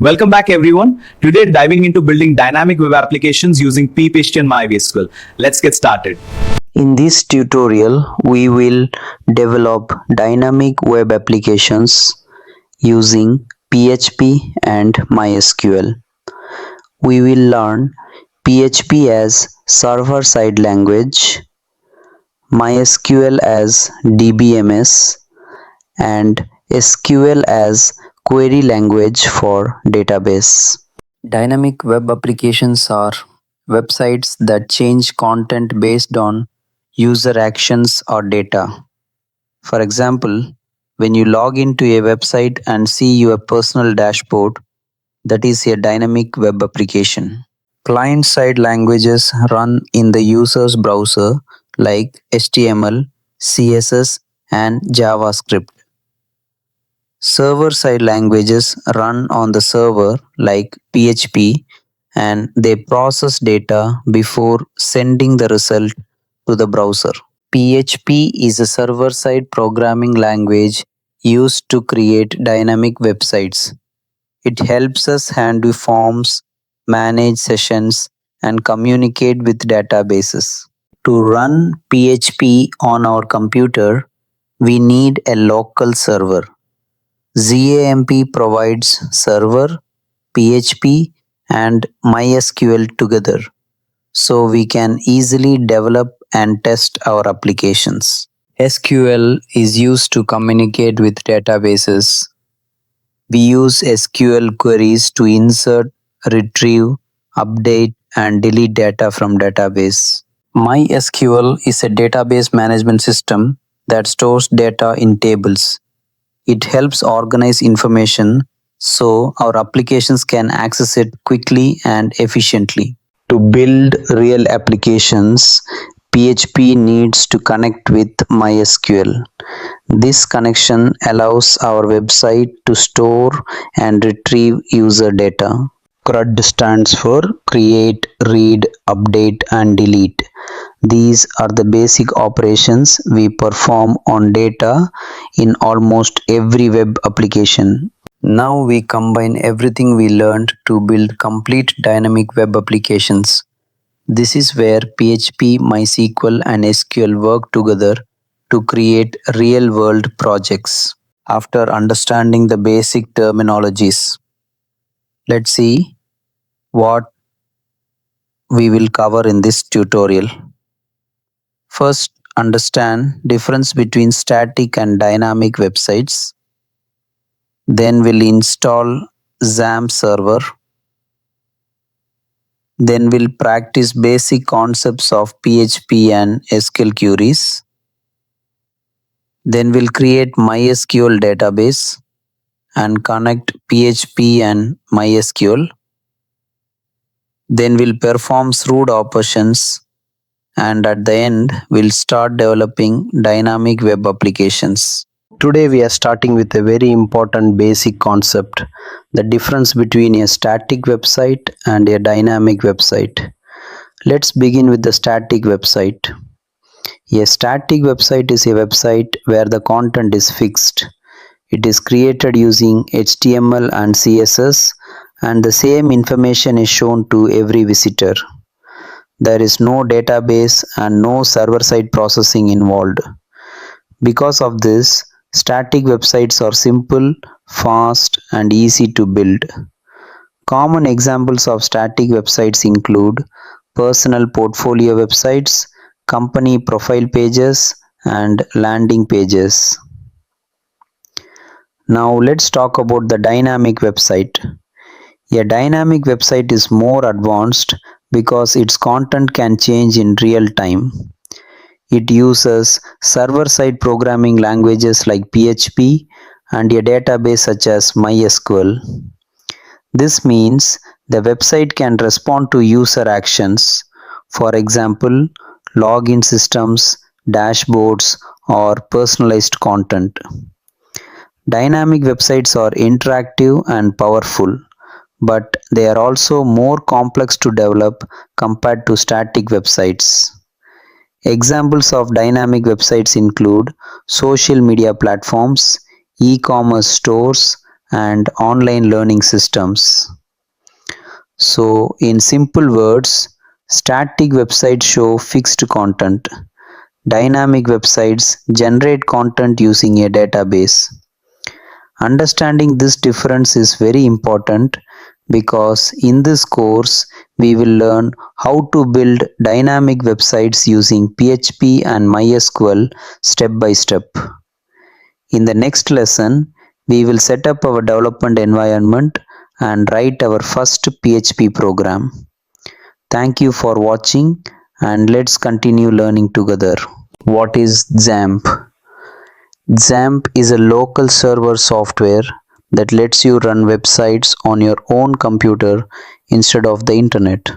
Welcome back everyone. Today diving into building dynamic web applications using PHP and MySQL. Let's get started. In this tutorial, we will develop dynamic web applications using PHP and MySQL. We will learn PHP as server-side language, MySQL as DBMS, and SQL as query language for database. Dynamic web applications are websites that change content based on user actions or data. For example, when you log into a website and see your personal dashboard, that is a dynamic web application. Client-side languages run in the user's browser like HTML, CSS, and JavaScript. Server-side languages run on the server like PHP and they process data before sending the result to the browser. PHP is a server-side programming language used to create dynamic websites. It helps us handle forms, manage sessions, and communicate with databases. To run PHP on our computer, we need a local server. XAMPP provides server, PHP, and MySQL together, so we can easily develop and test our applications. SQL is used to communicate with databases. We use SQL queries to insert, retrieve, update, and delete data from database. MySQL is a database management system that stores data in tables. It helps organize information so our applications can access it quickly and efficiently. To build real applications, PHP needs to connect with MySQL. This connection allows our website to store and retrieve user data. CRUD stands for Create, Read, Update, and Delete. These are the basic operations we perform on data in almost every web application. Now we combine everything we learned to build complete dynamic web applications. This is where PHP, MySQL, and SQL work together to create real-world projects. After understanding the basic terminologies, let's see what we will cover in this tutorial. First, understand difference between static and dynamic websites. Then we'll install XAMPP Server. Then we'll practice basic concepts of PHP and SQL Queries. Then we'll create MySQL database and connect PHP and MySQL. Then we'll perform CRUD operations, and at the end we'll start developing dynamic web applications. Today we are starting with a very important basic concept, the difference between a static website and a dynamic website. Let's begin with the static website. A static website is a website where the content is fixed. It is created using HTML and CSS, and the same information is shown to every visitor. There is no database and no server-side processing involved. Because of this, static websites are simple, fast, and easy to build. Common examples of static websites include personal portfolio websites, company profile pages, and landing pages. Now let's talk about the dynamic website. A dynamic website is more advanced because its content can change in real time. It uses server-side programming languages like PHP and a database such as MySQL. This means the website can respond to user actions, for example, login systems, dashboards, or personalized content. Dynamic websites are interactive and powerful, but they are also more complex to develop compared to static websites. Examples of dynamic websites include social media platforms, e-commerce stores, and online learning systems. So, in simple words, static websites show fixed content. Dynamic websites generate content using a database. Understanding this difference is very important because in this course we will learn how to build dynamic websites using PHP and MySQL step by step. In the next lesson, we will set up our development environment and write our first PHP program. Thank you for watching and let's continue learning together. What is XAMPP? XAMPP is a local server software that lets you run websites on your own computer instead of the internet.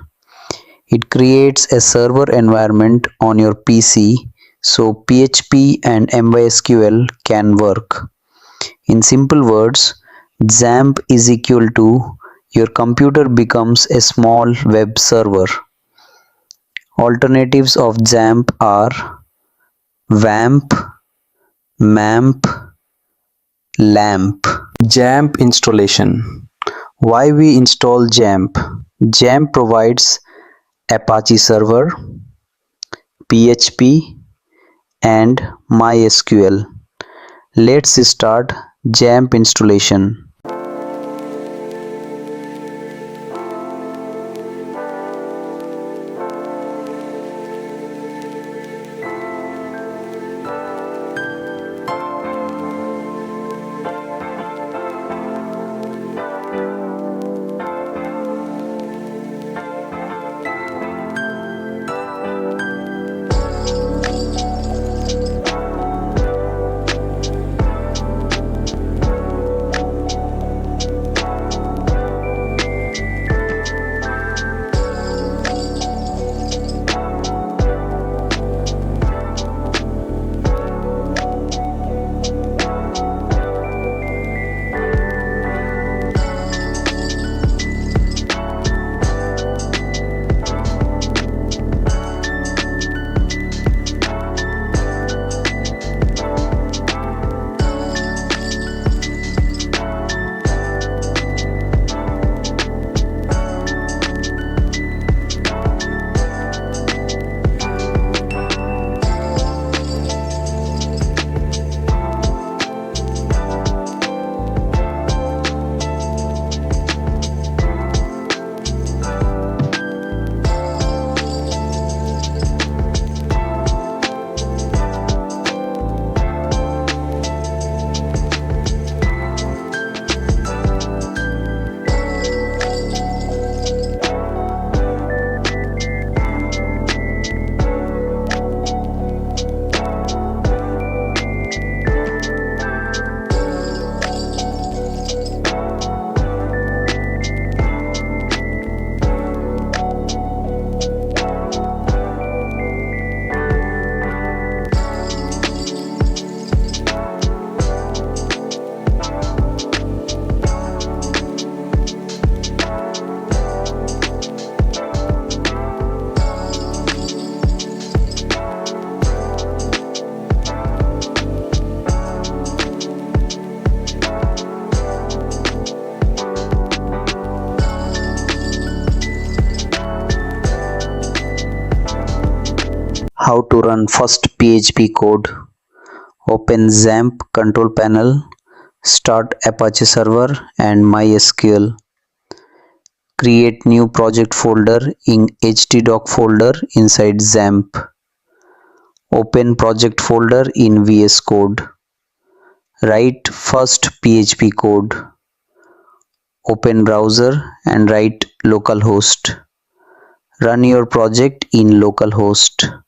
It creates a server environment on your PC so PHP and MySQL can work. In simple words, XAMPP is equal to your computer becomes a small web server. Alternatives of XAMPP are WAMP, MAMP, LAMP. XAMPP installation. Why we install XAMPP? XAMPP provides Apache Server, PHP and MySQL. Let's start XAMPP installation. How to run first PHP code. Open XAMPP control panel, start Apache Server and MySQL. Create new project folder in htdoc folder inside XAMPP. Open project folder in VS Code. Write first PHP code. Open browser and write localhost. Run your project in localhost.